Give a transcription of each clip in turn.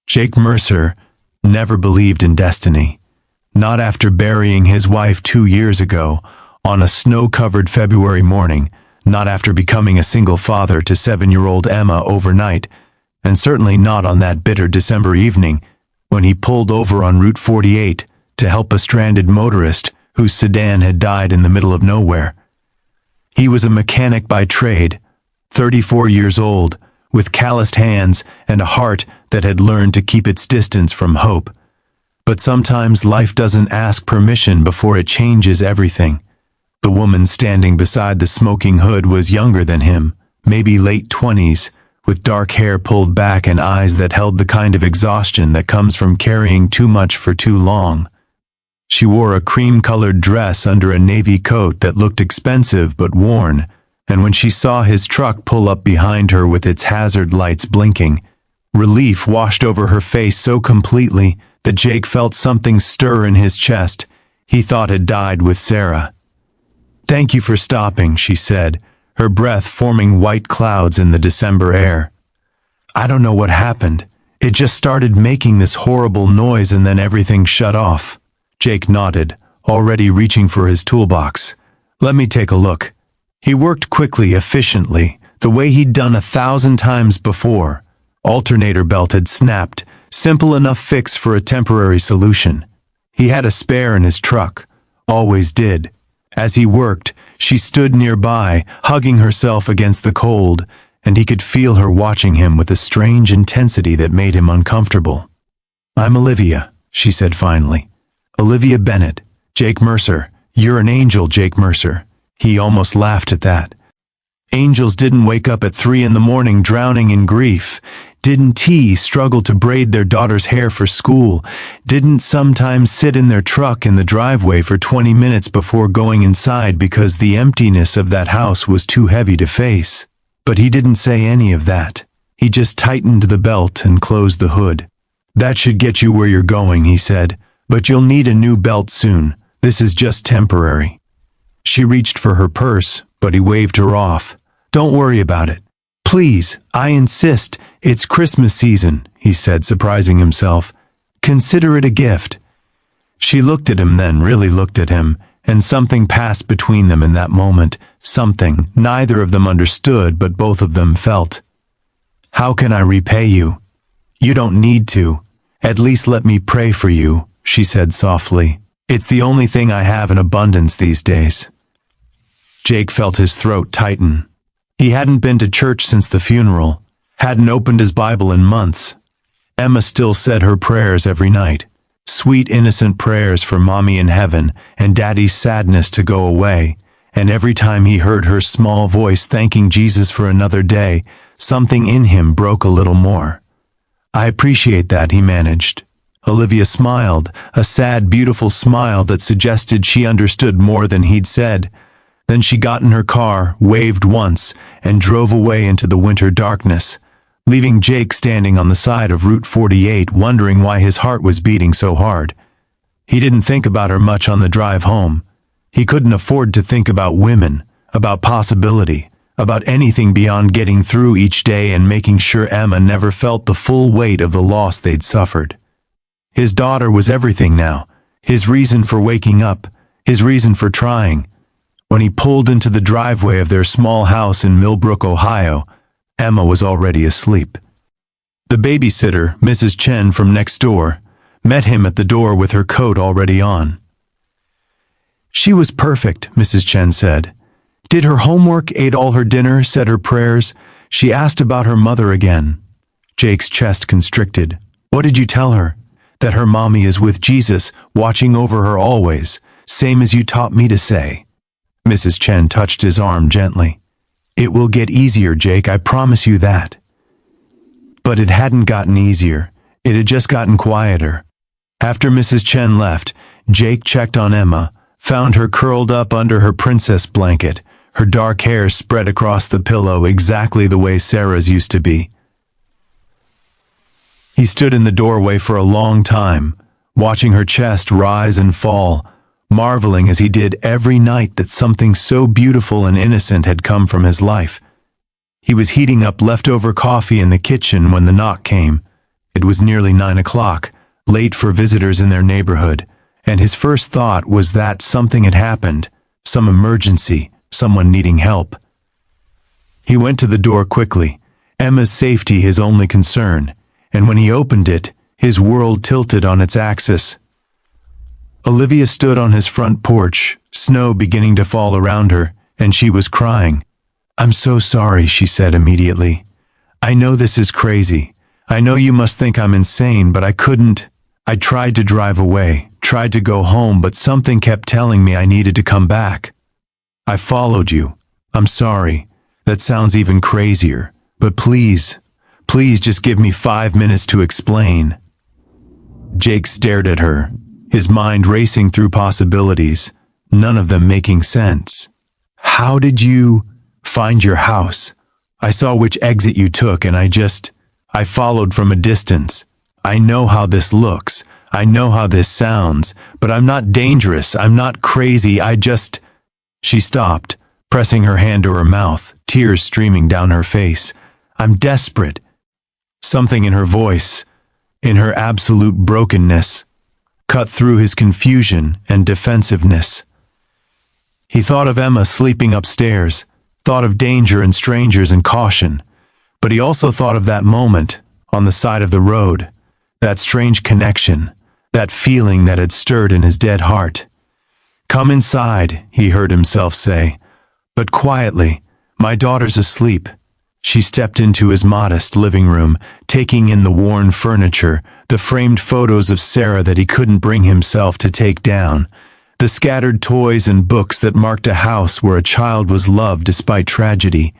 Jake Mercer never believed in destiny. Not after burying his wife 2 years ago, on a snow-covered February morning, not after becoming a single father to 7-year-old Emma overnight, and certainly not on that bitter December evening when he pulled over on Route 48 to help a stranded motorist whose sedan had died in the middle of nowhere. He was a mechanic by trade, 34 years old, with calloused hands and a heart that had learned to keep its distance from hope. But sometimes life doesn't ask permission before it changes everything. The woman standing beside the smoking hood was younger than him, maybe late 20s, with dark hair pulled back and eyes that held the kind of exhaustion that comes from carrying too much for too long. She wore a cream-colored dress under a navy coat that looked expensive but worn, and when she saw his truck pull up behind her with its hazard lights blinking, relief washed over her face so completely that Jake felt something stir in his chest he thought had died with Sarah. "Thank you for stopping," she said, her breath forming white clouds in the December air. "I don't know what happened. It just started making this horrible noise and then everything shut off." Jake nodded, already reaching for his toolbox. "Let me take a look." He worked quickly, efficiently, the way he'd done 1,000 times before. Alternator belt had snapped, simple enough fix for a temporary solution. He had a spare in his truck, always did. As he worked, she stood nearby, hugging herself against the cold, and he could feel her watching him with a strange intensity that made him uncomfortable. "I'm Olivia," she said finally. "Olivia Bennett. Jake Mercer. You're an angel, Jake Mercer." He almost laughed at that. Angels didn't wake up at 3 in the morning drowning in grief. Didn't T struggle to braid their daughter's hair for school? Didn't sometimes sit in their truck in the driveway for 20 minutes before going inside because the emptiness of that house was too heavy to face? But he didn't say any of that. He just tightened the belt and closed the hood. "That should get you where you're going," he said, "but you'll need a new belt soon. This is just temporary." She reached for her purse, but he waved her off. "Don't worry about it. Please, I insist. It's Christmas season," he said, surprising himself. "Consider it a gift." She looked at him, then really looked at him, and something passed between them in that moment, something neither of them understood but both of them felt. "How can I repay you?" "You don't need to. At least let me pray for you," she said softly. "It's the only thing I have in abundance these days." Jake felt his throat tighten. He hadn't been to church since the funeral, hadn't opened his Bible in months. Emma still said her prayers every night, sweet innocent prayers for Mommy in heaven and Daddy's sadness to go away, and every time he heard her small voice thanking Jesus for another day, something in him broke a little more. "I appreciate that," he managed. Olivia smiled, a sad, beautiful smile that suggested she understood more than he'd said. Then she got in her car, waved once, and drove away into the winter darkness, leaving Jake standing on the side of Route 48 wondering why his heart was beating so hard. He didn't think about her much on the drive home. He couldn't afford to think about women, about possibility, about anything beyond getting through each day and making sure Emma never felt the full weight of the loss they'd suffered. His daughter was everything now, his reason for waking up, his reason for trying. When he pulled into the driveway of their small house in Millbrook, Ohio, Emma was already asleep. The babysitter, Mrs. Chen from next door, met him at the door with her coat already on. "She was perfect," Mrs. Chen said. "Did her homework, ate all her dinner, said her prayers." She asked about her mother again. Jake's chest constricted. "What did you tell her?" "That her mommy is with Jesus, watching over her always, same as you taught me to say." Mrs. Chen touched his arm gently. "It will get easier, Jake, I promise you that." But it hadn't gotten easier. It had just gotten quieter. After Mrs. Chen left, Jake checked on Emma, found her curled up under her princess blanket, her dark hair spread across the pillow exactly the way Sarah's used to be. He stood in the doorway for a long time, watching her chest rise and fall, marveling as he did every night that something so beautiful and innocent had come from his life. He was heating up leftover coffee in the kitchen when the knock came. It was nearly 9 o'clock, late for visitors in their neighborhood, and his first thought was that something had happened, some emergency, someone needing help. He went to the door quickly, Emma's safety his only concern, and when he opened it, his world tilted on its axis. Olivia stood on his front porch, snow beginning to fall around her, and she was crying. "I'm so sorry," she said immediately. "I know this is crazy. I know you must think I'm insane, but I couldn't. I tried to drive away, tried to go home, but something kept telling me I needed to come back. I followed you. I'm sorry. That sounds even crazier. But please, please just give me 5 minutes to explain." Jake stared at her, his mind racing through possibilities, none of them making sense. "How did you find your house? I saw which exit you took and I followed from a distance. I know how this looks. I know how this sounds, but I'm not dangerous. I'm not crazy. She stopped, pressing her hand to her mouth, tears streaming down her face. "I'm desperate." Something in her voice, in her absolute brokenness, cut through his confusion and defensiveness. He thought of Emma sleeping upstairs, thought of danger and strangers and caution, but he also thought of that moment on the side of the road, that strange connection, that feeling that had stirred in his dead heart. "Come inside," he heard himself say, but quietly. "My daughter's asleep." She stepped into his modest living room, taking in the worn furniture, the framed photos of Sarah that he couldn't bring himself to take down, the scattered toys and books that marked a house where a child was loved despite tragedy.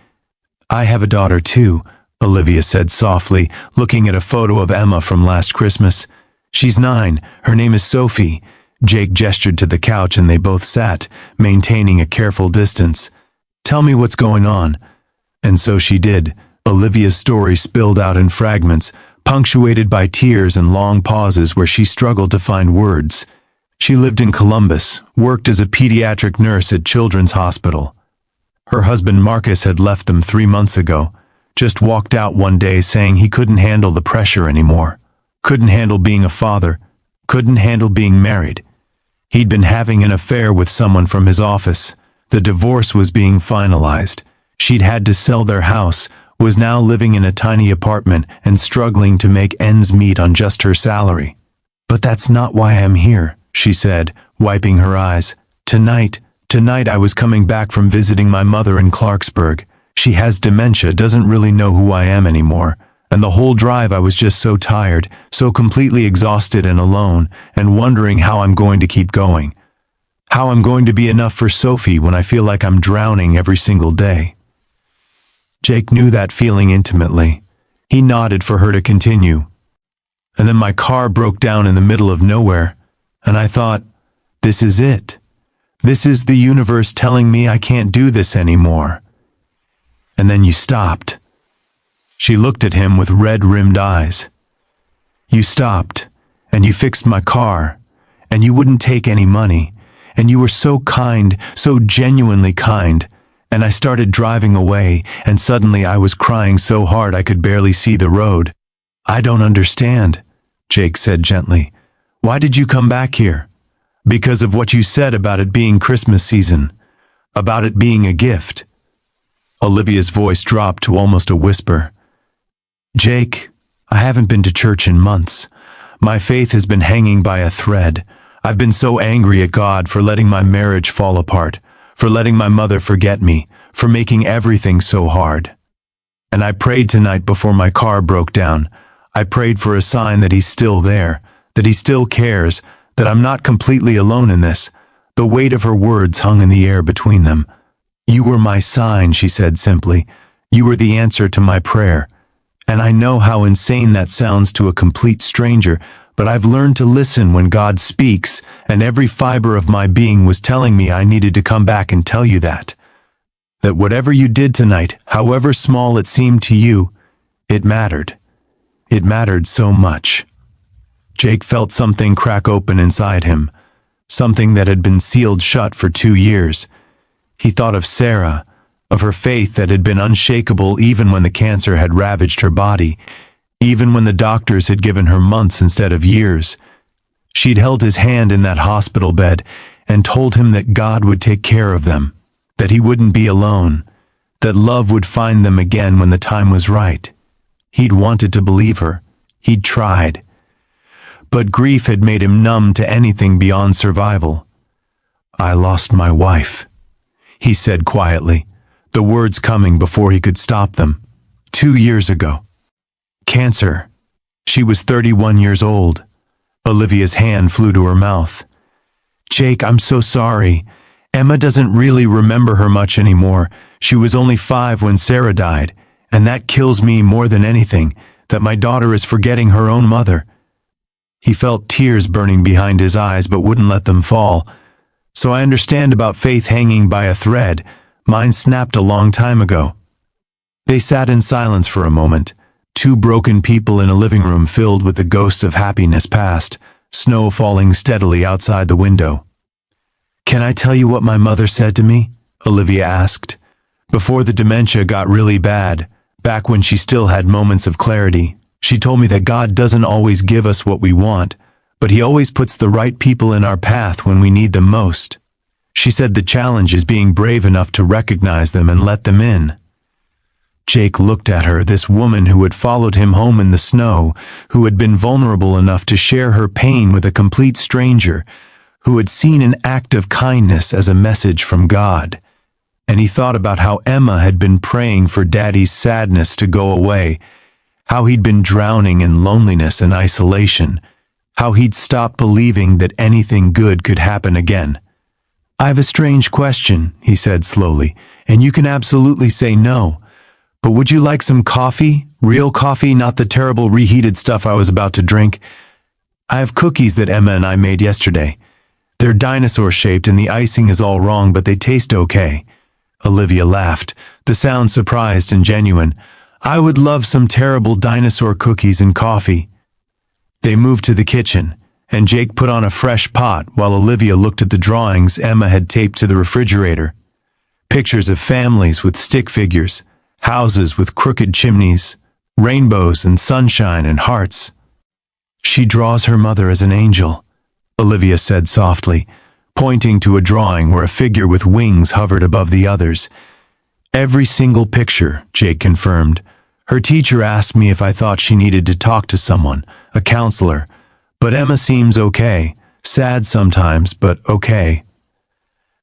"I have a daughter too," Olivia said softly, looking at a photo of Emma from last Christmas. "She's 9. Her name is Sophie." Jake gestured to the couch and they both sat, maintaining a careful distance. "Tell me what's going on." And so she did. Olivia's story spilled out in fragments, punctuated by tears and long pauses where she struggled to find words. She lived in Columbus, worked as a pediatric nurse at Children's Hospital. Her husband Marcus had left them 3 months ago, just walked out one day saying he couldn't handle the pressure anymore, couldn't handle being a father, couldn't handle being married. He'd been having an affair with someone from his office. The divorce was being finalized. She'd had to sell their house, was now living in a tiny apartment and struggling to make ends meet on just her salary. "But that's not why I'm here," she said, wiping her eyes. Tonight I was coming back from visiting my mother in Clarksburg. She has dementia, doesn't really know who I am anymore. And the whole drive I was just so tired, so completely exhausted and alone, and wondering how I'm going to keep going. How I'm going to be enough for Sophie when I feel like I'm drowning every single day." Jake knew that feeling intimately. He nodded for her to continue. "And then my car broke down in the middle of nowhere, and I thought, this is it. This is the universe telling me I can't do this anymore. And then you stopped." She looked at him with red-rimmed eyes. "You stopped, and you fixed my car, and you wouldn't take any money, and you were so kind, so genuinely kind, and I started driving away, and suddenly I was crying so hard I could barely see the road." "I don't understand," Jake said gently. "Why did you come back here?" "Because of what you said about it being Christmas season, about it being a gift." Olivia's voice dropped to almost a whisper. "Jake, I haven't been to church in months. My faith has been hanging by a thread. I've been so angry at God for letting my marriage fall apart, for letting my mother forget me, for making everything so hard. And I prayed tonight before my car broke down. I prayed for a sign that he's still there, that he still cares, that I'm not completely alone in this." The weight of her words hung in the air between them. "You were my sign," she said simply. "You were the answer to my prayer. And I know how insane that sounds to a complete stranger, but I've learned to listen when God speaks, and every fiber of my being was telling me I needed to come back and tell you that. That whatever you did tonight, however small it seemed to you, it mattered. It mattered so much." Jake felt something crack open inside him, something that had been sealed shut for 2 years. He thought of Sarah, of her faith that had been unshakable even when the cancer had ravaged her body. even when the doctors had given her months instead of years. She'd held his hand in that hospital bed and told him that God would take care of them, that he wouldn't be alone, that love would find them again when the time was right. He'd wanted to believe her. He'd tried. But grief had made him numb to anything beyond survival. "I lost my wife," he said quietly, the words coming before he could stop them. 2 years ago. Cancer. She was 31 years old. Olivia's hand flew to her mouth. "Jake, I'm so sorry. Emma doesn't really remember her much anymore. She was only 5 when Sarah died, and that kills me more than anything, that my daughter is forgetting her own mother." He felt tears burning behind his eyes but wouldn't let them fall. "So I understand about faith hanging by a thread. Mine snapped a long time ago." They sat in silence for a moment, two broken people in a living room filled with the ghosts of happiness past, snow falling steadily outside the window. "Can I tell you what my mother said to me?" Olivia asked. "Before the dementia got really bad, back when she still had moments of clarity, she told me that God doesn't always give us what we want, but he always puts the right people in our path when we need them most. She said the challenge is being brave enough to recognize them and let them in." Jake looked at her, this woman who had followed him home in the snow, who had been vulnerable enough to share her pain with a complete stranger, who had seen an act of kindness as a message from God. And he thought about how Emma had been praying for Daddy's sadness to go away, how he'd been drowning in loneliness and isolation, how he'd stopped believing that anything good could happen again. "I have a strange question," he said slowly, "and you can absolutely say no. But would you like some coffee? Real coffee, not the terrible reheated stuff I was about to drink? I have cookies that Emma and I made yesterday. They're dinosaur-shaped and the icing is all wrong, but they taste okay." Olivia laughed, the sound surprised and genuine. "I would love some terrible dinosaur cookies and coffee." They moved to the kitchen, and Jake put on a fresh pot while Olivia looked at the drawings Emma had taped to the refrigerator. Pictures of families with stick figures, houses with crooked chimneys, rainbows and sunshine and hearts. "She draws her mother as an angel," Olivia said softly, pointing to a drawing where a figure with wings hovered above the others. "Every single picture," Jake confirmed. "Her teacher asked me if I thought she needed to talk to someone, a counselor, but Emma seems okay, sad sometimes, but okay."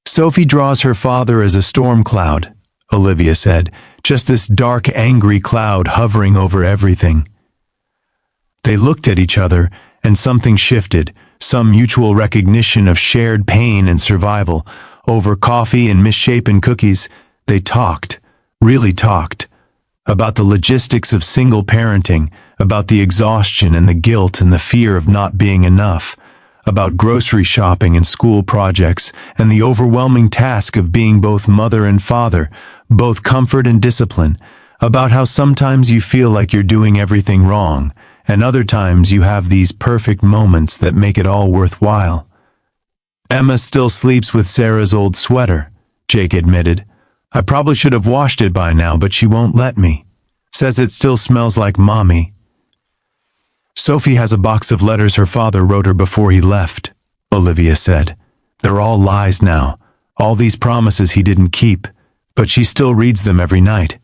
"Sophie draws her father as a storm cloud," Olivia said, "just this dark, angry cloud hovering over everything." They looked at each other, and something shifted, some mutual recognition of shared pain and survival. Over coffee and misshapen cookies, they talked, really talked, about the logistics of single parenting, about the exhaustion and the guilt and the fear of not being enough, about grocery shopping and school projects, and the overwhelming task of being both mother and father, both comfort and discipline, about how sometimes you feel like you're doing everything wrong, and other times you have these perfect moments that make it all worthwhile. "Emma still sleeps with Sarah's old sweater," Jake admitted. "I probably should have washed it by now, but she won't let me. Says it still smells like mommy." "Sophie has a box of letters her father wrote her before he left," Olivia said. "They're all lies now, all these promises he didn't keep, but she still reads them every night."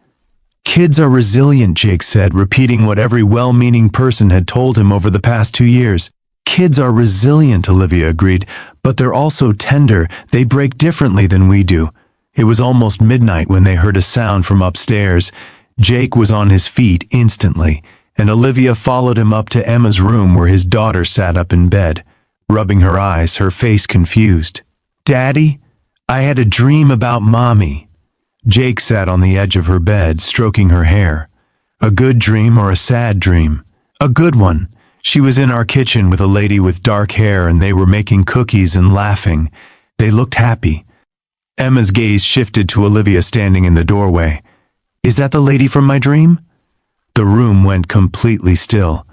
"Kids are resilient," Jake said, repeating what every well-meaning person had told him over the past 2 years. "Kids are resilient," Olivia agreed, "but they're also tender. They break differently than we do." It was almost midnight when they heard a sound from upstairs. Jake was on his feet instantly, and Olivia followed him up to Emma's room where his daughter sat up in bed, rubbing her eyes, her face confused. "Daddy, I had a dream about Mommy." Jake sat on the edge of her bed, stroking her hair. "A good dream or a sad dream?" "A good one. She was in our kitchen with a lady with dark hair and they were making cookies and laughing. They looked happy." Emma's gaze shifted to Olivia standing in the doorway. "Is that the lady from my dream?" The room went completely still.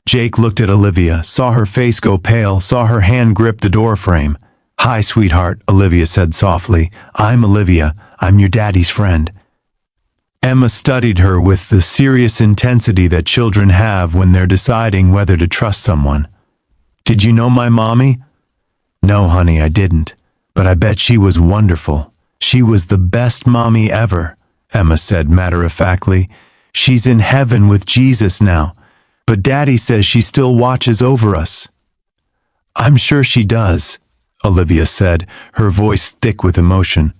Jake looked at Olivia, saw her face go pale, saw her hand grip the door frame. "Hi, sweetheart," Olivia said softly. "I'm Olivia. I'm your daddy's friend." Emma studied her with the serious intensity that children have when they're deciding whether to trust someone. "Did you know my mommy?" "No, honey, I didn't. But I bet she was wonderful. She was the best mommy ever," Emma said matter-of-factly. "She's in heaven with Jesus now. But Daddy says she still watches over us." "I'm sure she does," Olivia said, her voice thick with emotion.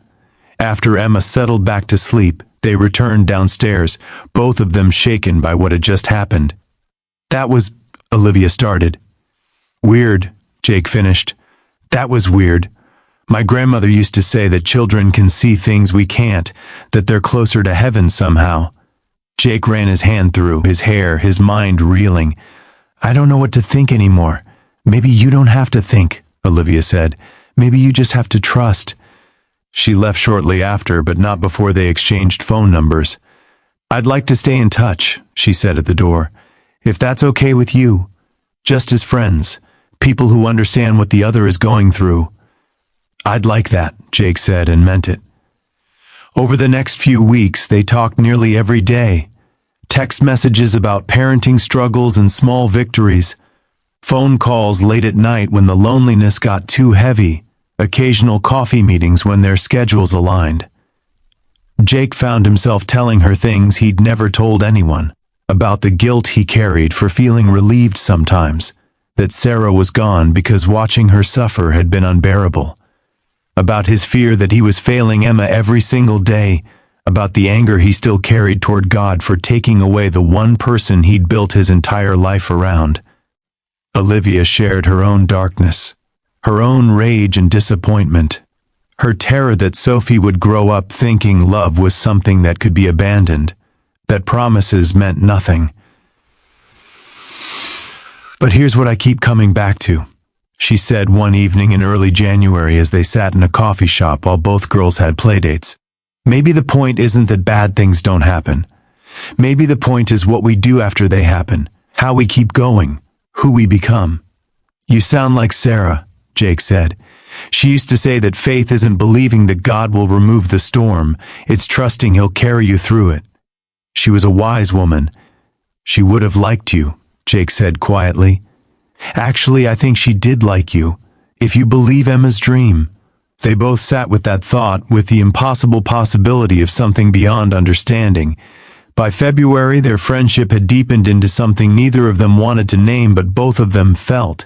After Emma settled back to sleep, they returned downstairs, both of them shaken by what had just happened. "That was," Olivia started. "Weird," Jake finished. "That was weird. My grandmother used to say that children can see things we can't, that they're closer to heaven somehow." Jake ran his hand through his hair, his mind reeling. "I don't know what to think anymore." "Maybe you don't have to think," Olivia said. "Maybe you just have to trust." She left shortly after, but not before they exchanged phone numbers. "I'd like to stay in touch," she said at the door. "If that's okay with you. Just as friends, people who understand what the other is going through." "I'd like that," Jake said, and meant it. Over the next few weeks, they talked nearly every day. Text messages about parenting struggles and small victories. Phone calls late at night when the loneliness got too heavy. Occasional coffee meetings when their schedules aligned. Jake found himself telling her things he'd never told anyone, about the guilt he carried for feeling relieved sometimes, that Sarah was gone because watching her suffer had been unbearable, about his fear that he was failing Emma every single day, about the anger he still carried toward God for taking away the one person he'd built his entire life around. Olivia shared her own darkness, her own rage and disappointment, her terror that Sophie would grow up thinking love was something that could be abandoned, that promises meant nothing. "But here's what I keep coming back to," she said one evening in early January as they sat in a coffee shop while both girls had playdates. "Maybe the point isn't that bad things don't happen. Maybe the point is what we do after they happen, how we keep going, who we become." "You sound like Sarah," Jake said. "She used to say that faith isn't believing that God will remove the storm, it's trusting He'll carry you through it." "She was a wise woman. She would have liked you," Jake said quietly. "Actually, I think she did like you, if you believe Emma's dream." They both sat with that thought, with the impossible possibility of something beyond understanding. By February, their friendship had deepened into something neither of them wanted to name, but both of them felt.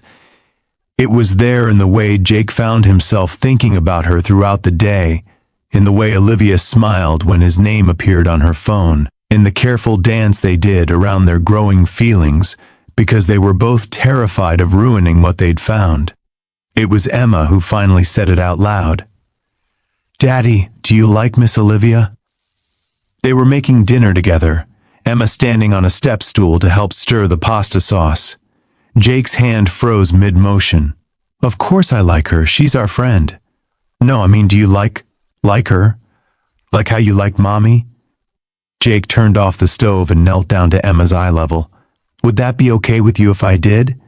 It was there in the way Jake found himself thinking about her throughout the day, in the way Olivia smiled when his name appeared on her phone, in the careful dance they did around their growing feelings, because they were both terrified of ruining what they'd found. It was Emma who finally said it out loud. "Daddy, do you like Miss Olivia?" They were making dinner together, Emma standing on a step stool to help stir the pasta sauce. Jake's hand froze mid-motion. "Of course I like her, she's our friend." "No, I mean, do you like her? Like how you like Mommy?" Jake turned off the stove and knelt down to Emma's eye level. "Would that be okay with you if I did?"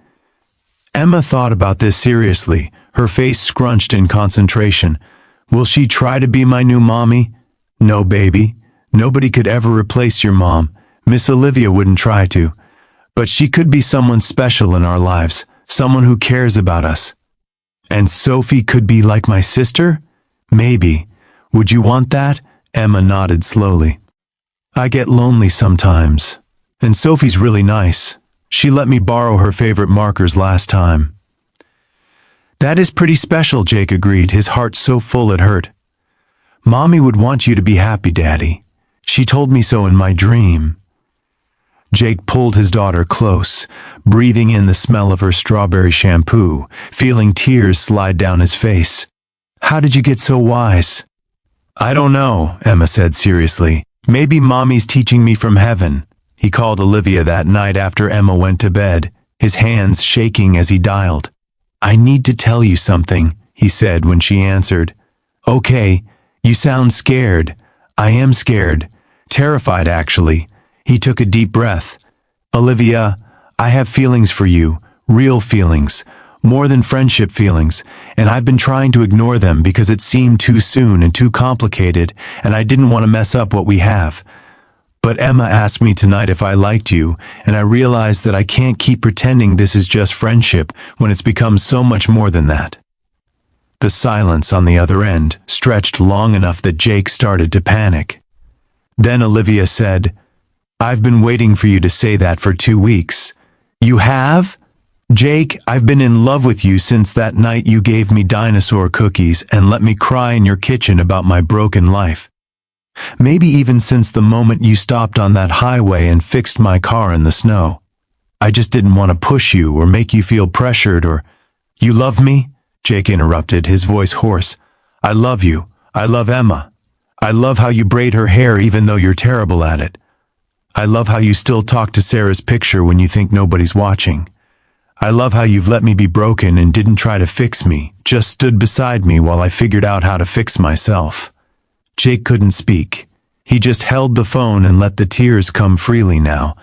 Emma thought about this seriously, her face scrunched in concentration. "Will she try to be my new mommy?" "No, baby. Nobody could ever replace your mom. Miss Olivia wouldn't try to. But she could be someone special in our lives, someone who cares about us." "And Sophie could be like my sister?" "Maybe. Would you want that?" Emma nodded slowly. "I get lonely sometimes. And Sophie's really nice. She let me borrow her favorite markers last time." "That is pretty special," Jake agreed, his heart so full it hurt. "Mommy would want you to be happy, Daddy. She told me so in my dream." Jake pulled his daughter close, breathing in the smell of her strawberry shampoo, feeling tears slide down his face. "How did you get so wise?" "I don't know," Emma said seriously. "Maybe Mommy's teaching me from heaven." He called Olivia that night after Emma went to bed, his hands shaking as he dialed. "I need to tell you something," he said when she answered. "Okay, you sound scared." "I am scared. Terrified, actually." He took a deep breath. "Olivia, I have feelings for you, real feelings, more than friendship feelings, and I've been trying to ignore them because it seemed too soon and too complicated, and I didn't want to mess up what we have. But Emma asked me tonight if I liked you, and I realized that I can't keep pretending this is just friendship when it's become so much more than that." The silence on the other end stretched long enough that Jake started to panic. Then Olivia said, "I've been waiting for you to say that for 2 weeks." "You have?" "Jake, I've been in love with you since that night you gave me dinosaur cookies and let me cry in your kitchen about my broken life. Maybe even since the moment you stopped on that highway and fixed my car in the snow. I just didn't want to push you or make you feel pressured or—" "You love me?" Jake interrupted, his voice hoarse. "I love you. I love Emma. I love how you braid her hair even though you're terrible at it. I love how you still talk to Sarah's picture when you think nobody's watching. I love how you've let me be broken and didn't try to fix me, just stood beside me while I figured out how to fix myself." Jake couldn't speak. He just held the phone and let the tears come freely now.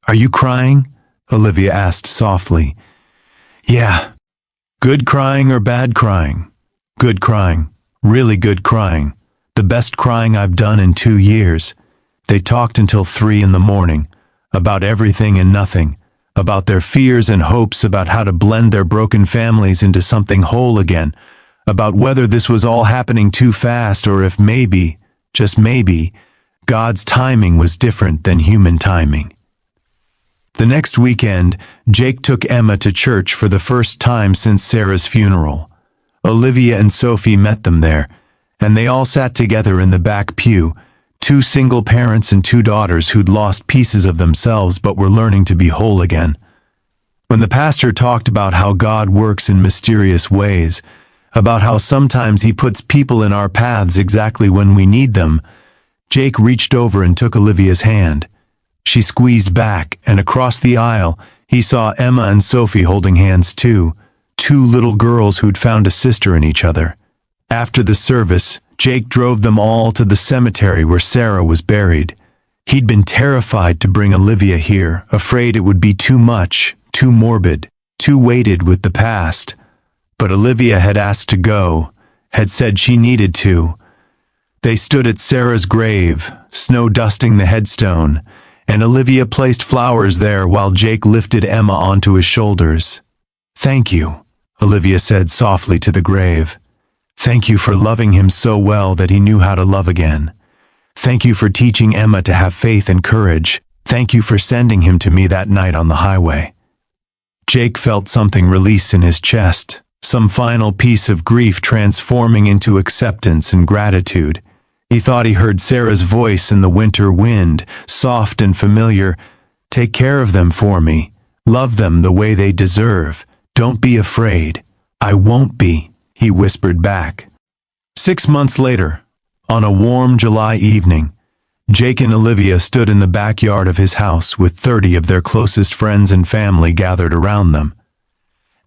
"Are you crying?" Olivia asked softly. "Yeah." "Good crying or bad crying?" "Good crying. Really good crying. The best crying I've done in 2 years." They talked until 3 in the morning, about everything and nothing, about their fears and hopes, about how to blend their broken families into something whole again, about whether this was all happening too fast or if maybe, just maybe, God's timing was different than human timing. The next weekend, Jake took Emma to church for the first time since Sarah's funeral. Olivia and Sophie met them there, and they all sat together in the back pew, 2 single parents and 2 daughters who'd lost pieces of themselves but were learning to be whole again. When the pastor talked about how God works in mysterious ways, about how sometimes he puts people in our paths exactly when we need them, Jake reached over and took Olivia's hand. She squeezed back, and across the aisle, he saw Emma and Sophie holding hands too, 2 little girls who'd found a sister in each other. After the service, Jake drove them all to the cemetery where Sarah was buried. He'd been terrified to bring Olivia here, afraid it would be too much, too morbid, too weighted with the past. But Olivia had asked to go, had said she needed to. They stood at Sarah's grave, snow dusting the headstone, and Olivia placed flowers there while Jake lifted Emma onto his shoulders. "Thank you," Olivia said softly to the grave. "Thank you for loving him so well that he knew how to love again. Thank you for teaching Emma to have faith and courage. Thank you for sending him to me that night on the highway." Jake felt something release in his chest, some final piece of grief transforming into acceptance and gratitude. He thought he heard Sarah's voice in the winter wind, soft and familiar. "Take care of them for me. Love them the way they deserve. Don't be afraid." "I won't be," he whispered back. 6 months later, on a warm July evening, Jake and Olivia stood in the backyard of his house with 30 of their closest friends and family gathered around them.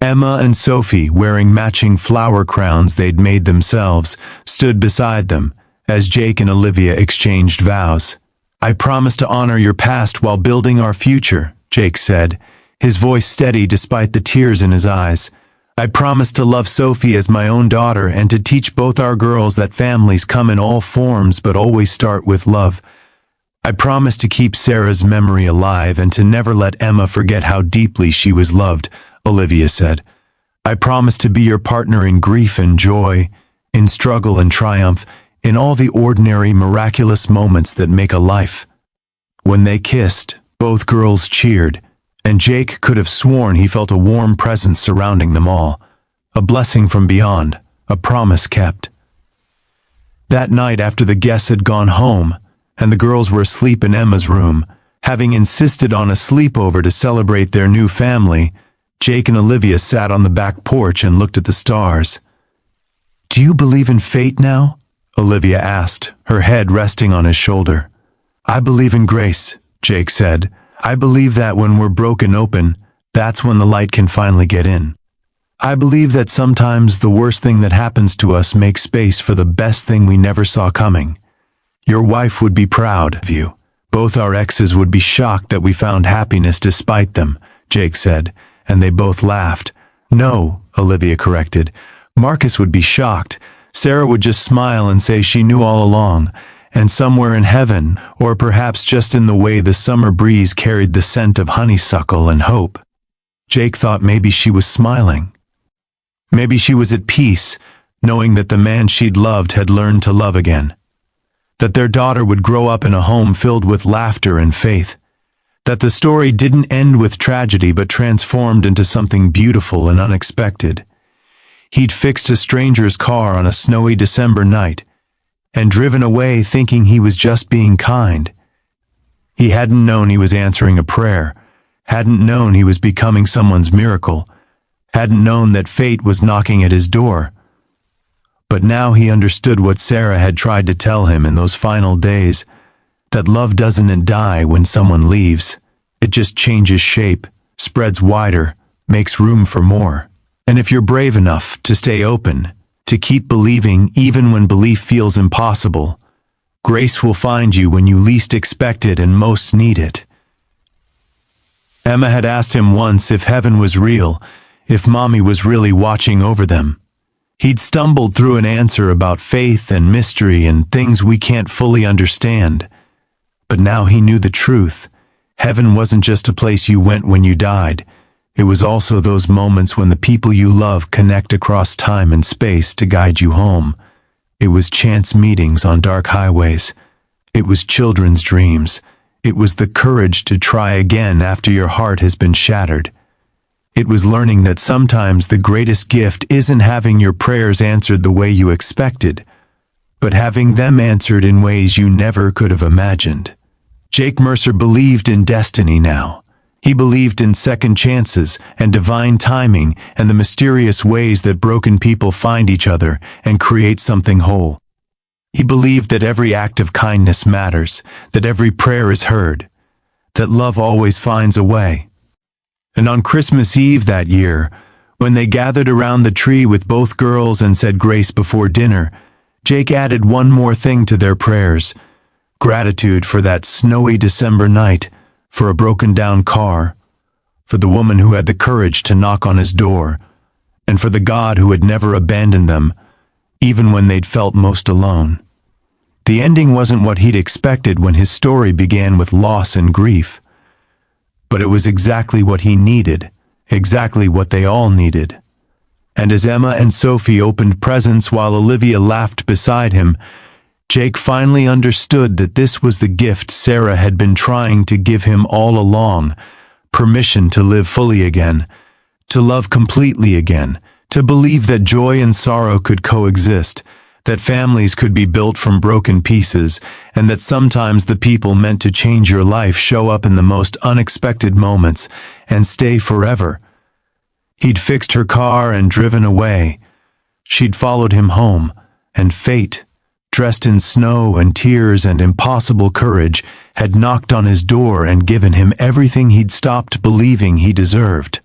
Emma and Sophie, wearing matching flower crowns they'd made themselves, stood beside them as Jake and Olivia exchanged vows. "I promise to honor your past while building our future," Jake said, his voice steady despite the tears in his eyes. "I promise to love Sophie as my own daughter and to teach both our girls that families come in all forms but always start with love. I promise to keep Sarah's memory alive and to never let Emma forget how deeply she was loved," Olivia said. "I promise to be your partner in grief and joy, in struggle and triumph, in all the ordinary, miraculous moments that make a life." When they kissed, both girls cheered, and Jake could have sworn he felt a warm presence surrounding them all, a blessing from beyond, a promise kept. That night, after the guests had gone home, and the girls were asleep in Emma's room, having insisted on a sleepover to celebrate their new family, Jake and Olivia sat on the back porch and looked at the stars. "Do you believe in fate now?" Olivia asked, her head resting on his shoulder. "I believe in grace," Jake said. "I believe that when we're broken open, that's when the light can finally get in. I believe that sometimes the worst thing that happens to us makes space for the best thing we never saw coming. Your wife would be proud of you. Both our exes would be shocked that we found happiness despite them," Jake said, and they both laughed. "No," Olivia corrected. "Marcus would be shocked. Sarah would just smile and say she knew all along, And somewhere in heaven, or perhaps just in the way the summer breeze carried the scent of honeysuckle and hope, Jake thought maybe she was smiling. Maybe she was at peace, knowing that the man she'd loved had learned to love again. That their daughter would grow up in a home filled with laughter and faith. That the story didn't end with tragedy but transformed into something beautiful and unexpected. He'd fixed a stranger's car on a snowy December night and driven away thinking he was just being kind. He hadn't known he was answering a prayer, hadn't known he was becoming someone's miracle, hadn't known that fate was knocking at his door. But now he understood what Sarah had tried to tell him in those final days, that love doesn't die when someone leaves. It just changes shape, spreads wider, makes room for more. And if you're brave enough to stay open, to keep believing even when belief feels impossible, grace will find you when you least expect it and most need it. Emma had asked him once if heaven was real, if Mommy was really watching over them. He'd stumbled through an answer about faith and mystery and things we can't fully understand. But now he knew the truth. Heaven wasn't just a place you went when you died. It was also those moments when the people you love connect across time and space to guide you home. It was chance meetings on dark highways. It was children's dreams. It was the courage to try again after your heart has been shattered. It was learning that sometimes the greatest gift isn't having your prayers answered the way you expected, but having them answered in ways you never could have imagined. Jake Mercer believed in destiny now. He believed in second chances and divine timing and the mysterious ways that broken people find each other and create something whole. He believed that every act of kindness matters, that every prayer is heard, that love always finds a way. And on Christmas Eve that year, when they gathered around the tree with both girls and said grace before dinner, Jake added one more thing to their prayers: gratitude for that snowy December night, for a broken-down car, for the woman who had the courage to knock on his door, and for the God who had never abandoned them, even when they'd felt most alone. The ending wasn't what he'd expected when his story began with loss and grief. But it was exactly what he needed, exactly what they all needed. And as Emma and Sophie opened presents while Olivia laughed beside him, Jake finally understood that this was the gift Sarah had been trying to give him all along: permission to live fully again, to love completely again, to believe that joy and sorrow could coexist, that families could be built from broken pieces, and that sometimes the people meant to change your life show up in the most unexpected moments and stay forever. He'd fixed her car and driven away. She'd followed him home, and fate, dressed in snow and tears and impossible courage, had knocked on his door and given him everything he'd stopped believing he deserved.